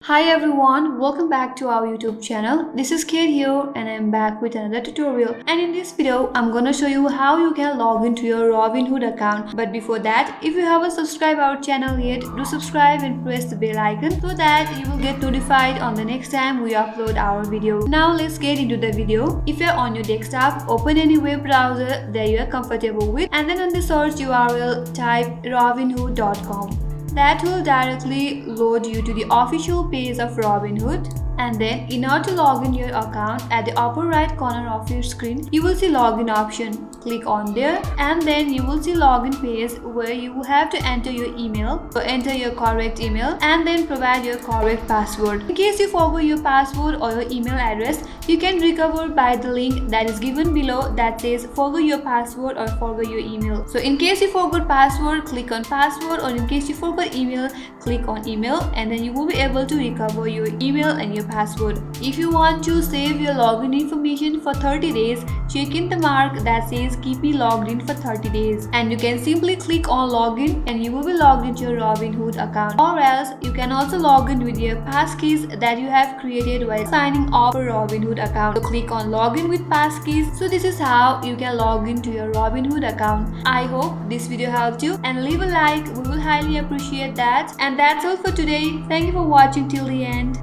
Hi everyone, welcome back to our YouTube channel. This is Kate here and I'm back with another tutorial. And in this video, I'm gonna show you how you can log into your Robinhood account. But before that, if you haven't subscribed our channel yet, do subscribe and press the bell icon so that you will get notified on the next time we upload our video. Now let's get into the video. If you're on your desktop, open any web browser that you are comfortable with and then on the search URL type robinhood.com. That will directly load you to the official page of Robinhood. And then in order to log in your account, at the upper right corner of your screen, you will see login option. Click on there and then you will see login page where you will have to enter your email. So enter your correct email and then provide your correct password. In case you forgot your password or your email address, you can recover by the link that is given below that says forgot your password or forgot your email. So in case you forgot password, click on password, or in case you forgot email, click on email, and then you will be able to recover your email and your password. If you want to save your login information for 30 days, check in the mark that says keep me logged in for 30 days, and you can simply click on login and you will be logged into your Robinhood account. Or else you can also log in with your passkeys that you have created while signing off a Robinhood account. So click on login with passkeys. So this is how you can log into your Robinhood account. I hope this video helped you, and leave a like, we will highly appreciate that. And that's all for today. Thank you for watching till the end.